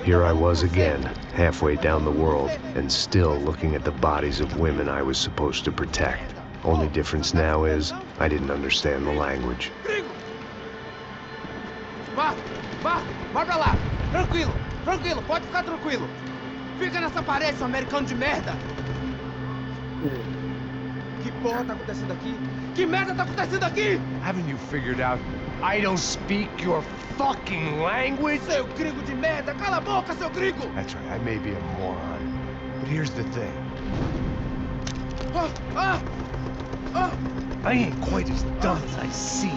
Here I was again, halfway down the world, and still looking at the bodies of women I was supposed to protect. Only difference now is, I didn't understand the language. Vai pra lá! Tranquilo, pode ficar tranquilo! Fica nessa parede, seu americano de merda! Que porra tá acontecendo aqui? Que merda tá acontecendo aqui? Haven't you figured out I don't speak your fucking language? Seu gringo de merda! Cala a boca, seu gringo! That's right, I may be a moron, but here's the thing. I ain't quite as dumb as I seem.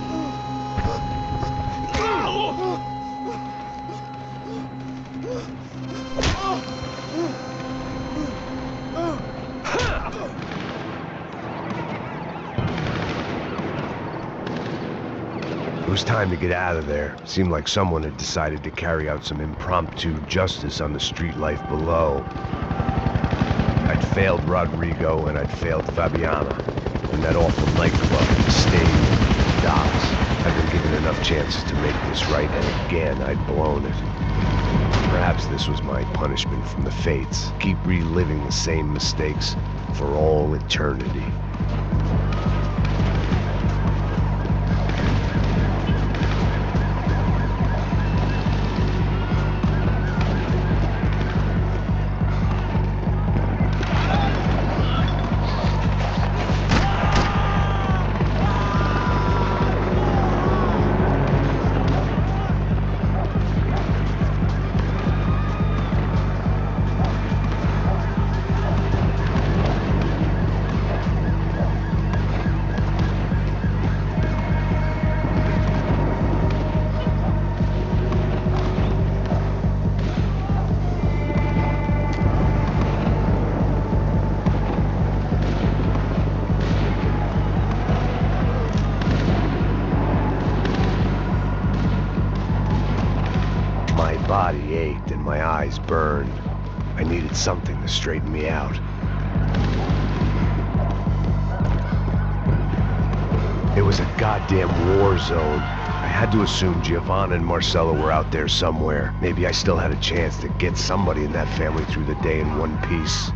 It was time to get out of there. Seemed like someone had decided to carry out some impromptu justice on the street life below. I'd failed Rodrigo and I'd failed Fabiana. And that awful nightclub, the stage, the docks. I'd been given enough chances to make this right, and again I'd blown it. Perhaps this was my punishment from the fates. Keep reliving the same mistakes for all eternity. My body ached and my eyes burned. I needed something to straighten me out. It was a goddamn war zone. I had to assume Giovanna and Marcella were out there somewhere. Maybe I still had a chance to get somebody in that family through the day in one piece.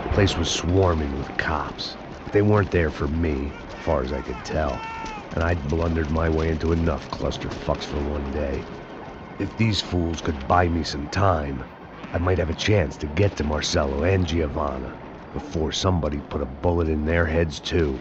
The place was swarming with cops. They weren't there for me, as far as I could tell, and I'd blundered my way into enough clusterfucks for one day. If these fools could buy me some time, I might have a chance to get to Marcello and Giovanna before somebody put a bullet in their heads too.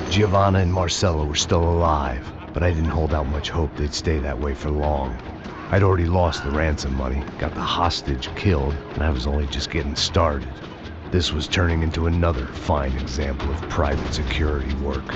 Giovanna and Marcella were still alive, but I didn't hold out much hope they'd stay that way for long. I'd already lost the ransom money, got the hostage killed, and I was only just getting started. This was turning into another fine example of private security work.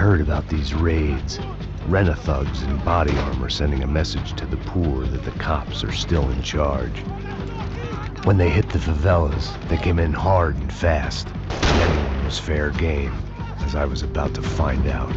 heard about these raids. Rent-a-thugs in body armor sending a message to the poor that the cops are still in charge. When they hit the favelas, they came in hard and fast, and anyone was fair game, as I was about to find out.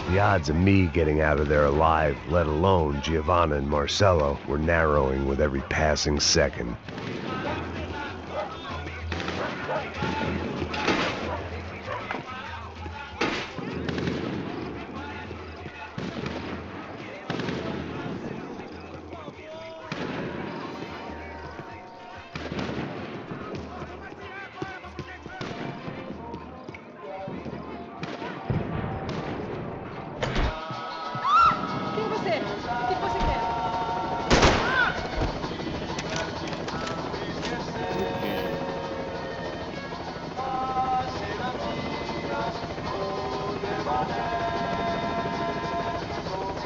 The odds of me getting out of there alive, let alone Giovanna and Marcello, were narrowing with every passing second.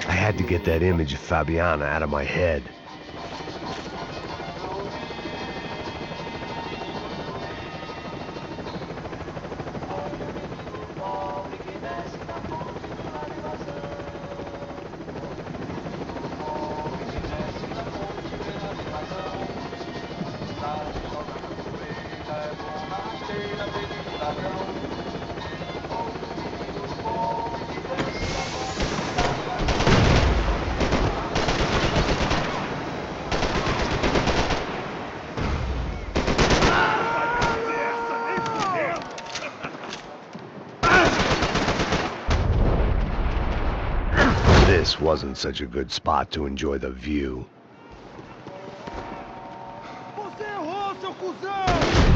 I had to get that image of Fabiana out of my head. this wasn't such a good spot to enjoy the view. Você errou, seu cuzão!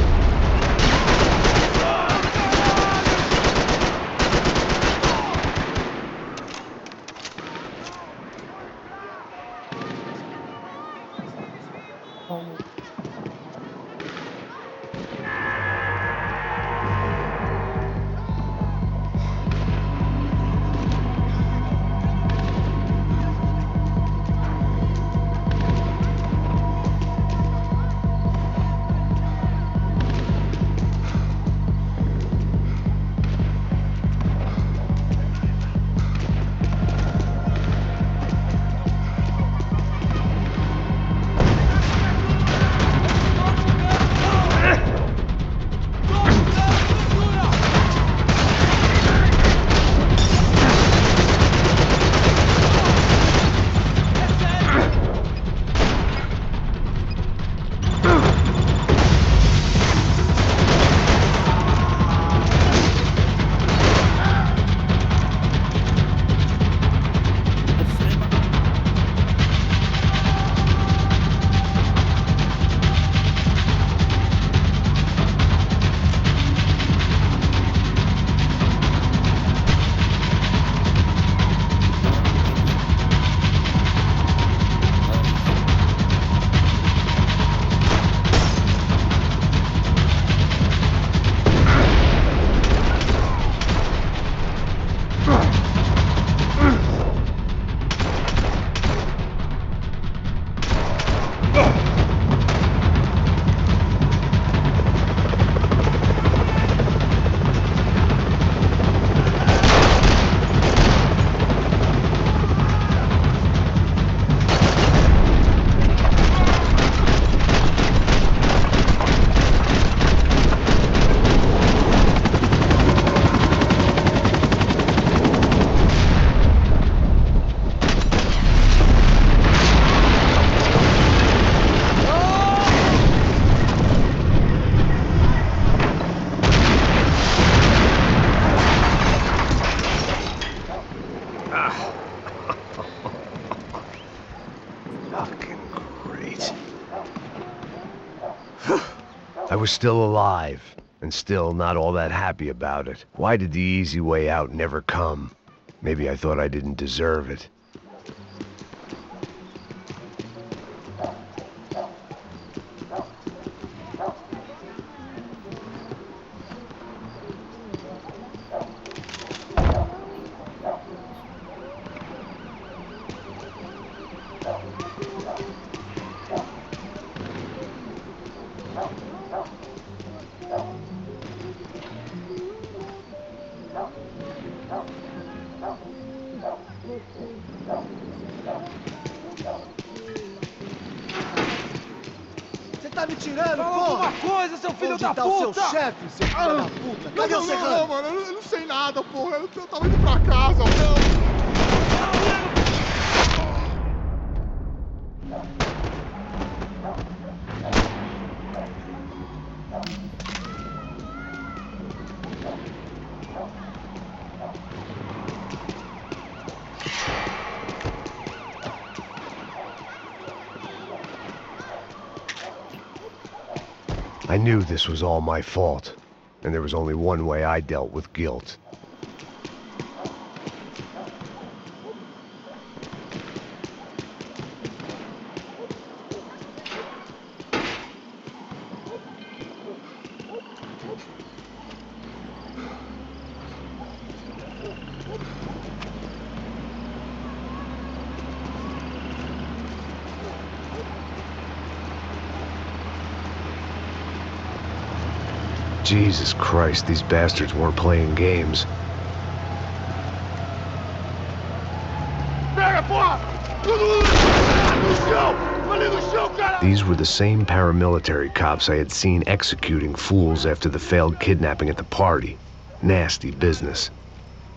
I was still alive, and still not all that happy about it. Why did the easy way out never come? Maybe I thought I didn't deserve it. Você tá me tirando, Fala porra! alguma coisa, seu filho Onde da tá puta! o seu chefe, seu filho da puta? Cadê o Serrano? Não, mano, eu não sei nada, porra. Eu tava indo pra casa, não. I knew this was all my fault, and there was only one way I dealt with guilt. Jesus Christ, these bastards weren't playing games. Pega, porra! No chão! Ali no chão, cara! These were the same paramilitary cops I had seen executing fools after the failed kidnapping at the party. Nasty business.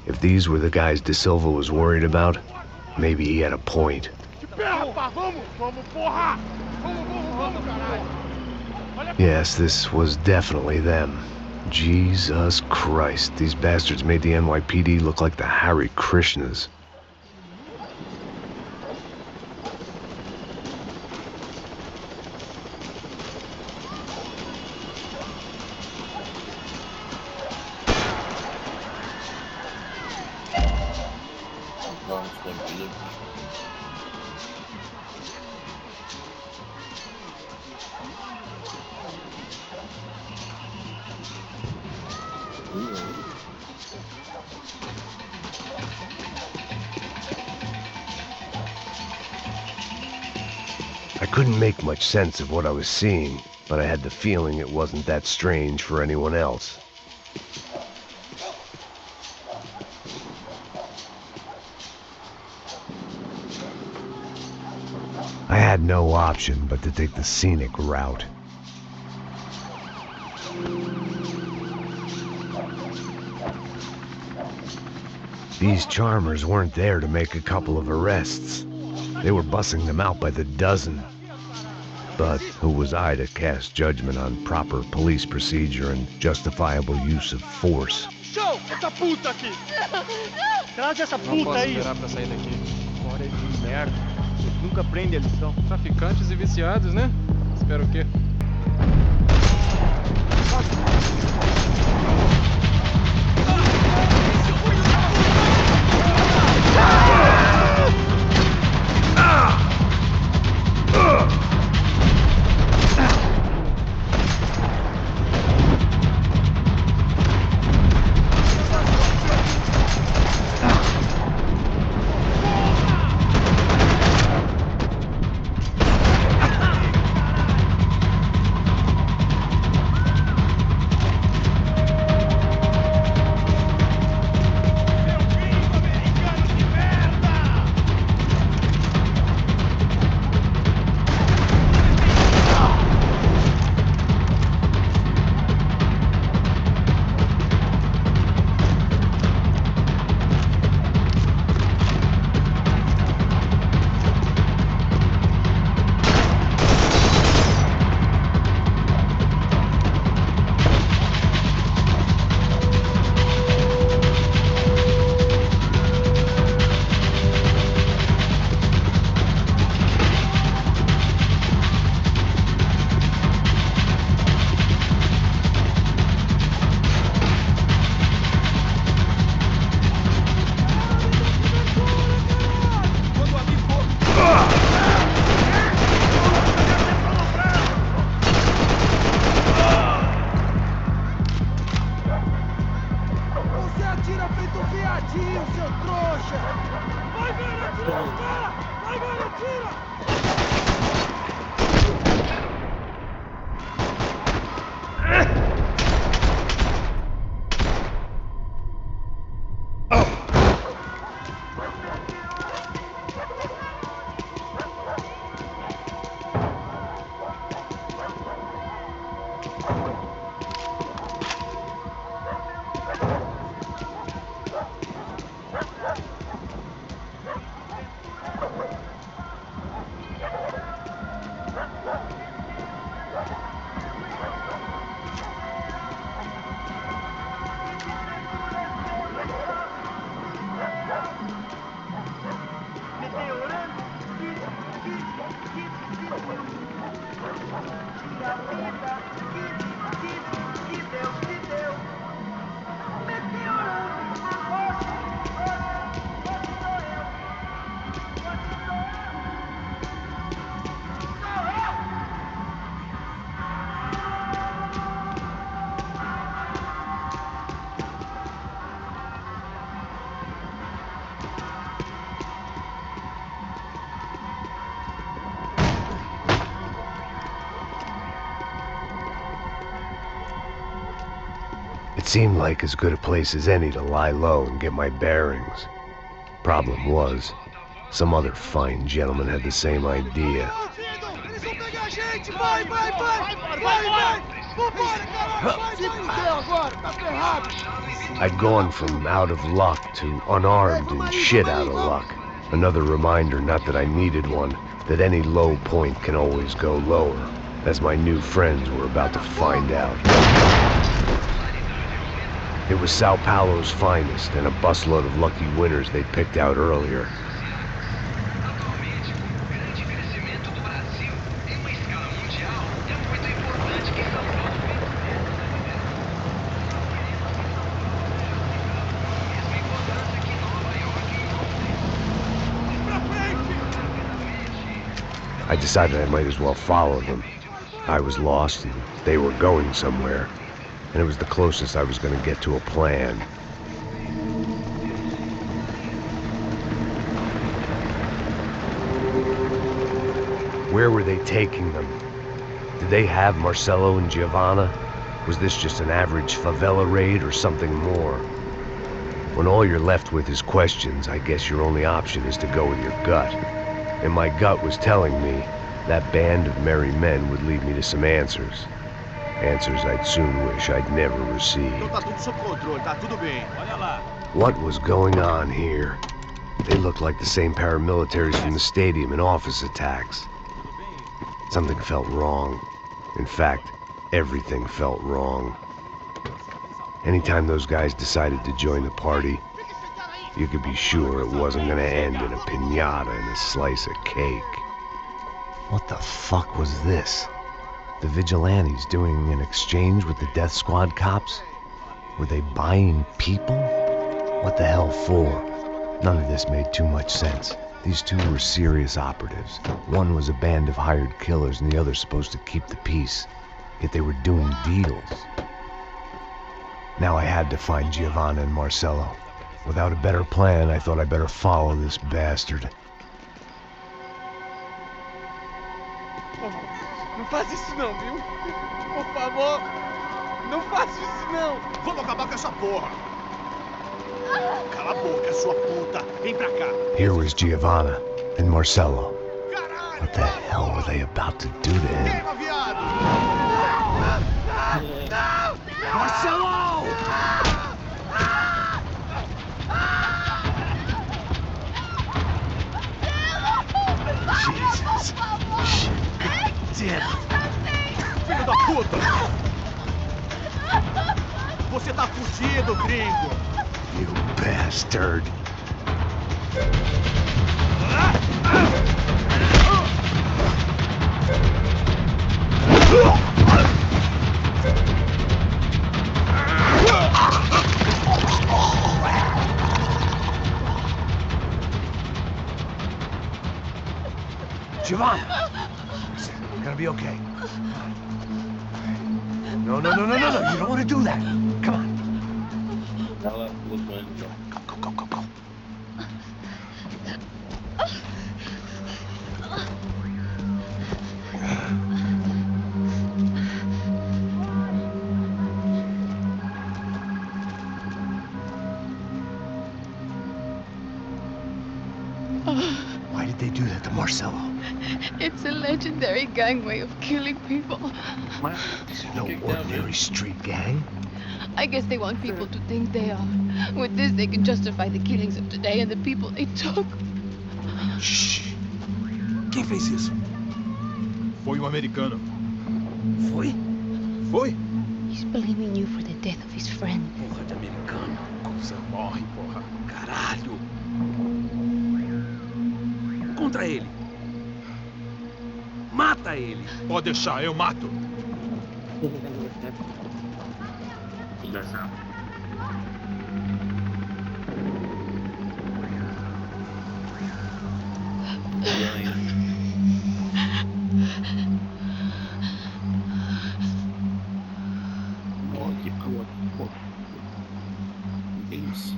If these were the guys De Silva was worried about, maybe he had a point. De pé, rapaz! Vamos, porra! Vamos, caralho! Yes, this was definitely them. Jesus Christ, these bastards made the NYPD look like the Hare Krishnas. couldn't make much sense of what I was seeing, but I had the feeling it wasn't that strange for anyone else. I had no option but to take the scenic route. These charmers weren't there to make a couple of arrests. They were bussing them out by the dozen. But who was I to cast judgment on proper police procedure and justifiable use of force? Show! Essa puta aqui! Traz essa Não puta posso aí. esperar pra sair daqui. Hora de merda. Nunca aprende a lição. Traficantes e viciados, né? Espero o quê? It seemed like as good a place as any to lie low and get my bearings. Problem was, some other fine gentleman had the same idea. Eles vão pegar a gente! Vai, vai, vai! Vai, vai! Vambora, caralho! Se fudeu agora! Tá ferrado! I'd gone from out of luck to unarmed and shit out of luck. Another reminder, not that I needed one, that any low point can always go lower, as my new friends were about to find out. It was Sao Paulo's finest and a busload of lucky winners they'd picked out earlier. I decided I might as well follow them. I was lost and they were going somewhere, and it was the closest I was going to get to a plan. Where were they taking them? Did they have Marcelo and Giovanna? Was this just an average favela raid or something more? When all you're left with is questions, I guess your only option is to go with your gut. And my gut was telling me that band of merry men would lead me to some answers. Answers I'd soon wish I'd never received. Então tá tudo sob controle, tá tudo bem. Olha lá. What was going on here? They looked like the same paramilitaries from the stadium in office attacks. Something felt wrong. In fact, everything felt wrong. Anytime those guys decided to join the party, you could be sure it wasn't gonna end in a piñata and a slice of cake. What the fuck was this? The vigilantes doing an exchange with the death squad cops? Were they buying people? What the hell for? None of this made too much sense. These two were serious operatives. One was a band of hired killers and the other supposed to keep the peace. Yet they were doing deals. Now I had to find Giovanna and Marcelo. Without a better plan, I thought I better follow this bastard. Não faz isso não, viu? Por favor, não faz isso não. Vamos acabar com essa porra. Cala a boca, sua puta. Vem pra cá. Here was Giovanna and Marcelo. What the hell were they about to do to him? Queima, viado. Marcelo! Jesus. Shit. Filho da puta. Você tá fugido, gringo. You bastard. Giovanna! Listen, you're gonna be okay. No. You don't want to do that. Come on. Ela lutou ele. Go. Why did they do that to Marcelo? It's a legendary gang way of killing people. Mas No o que que tem a ver? ordinary street gang. I guess they want people to think they are. With this, they can justify the killings of today and the people they took. Shh. Quem fez isso? Foi um americano. Foi? Foi? He's blaming you for the death of his friend. Porra de americano. Como você morre, porra. Caralho. Contra ele. Mata ele. Pode deixar, eu mato. Engraçado. Ganha. Morre, pô. Que isso?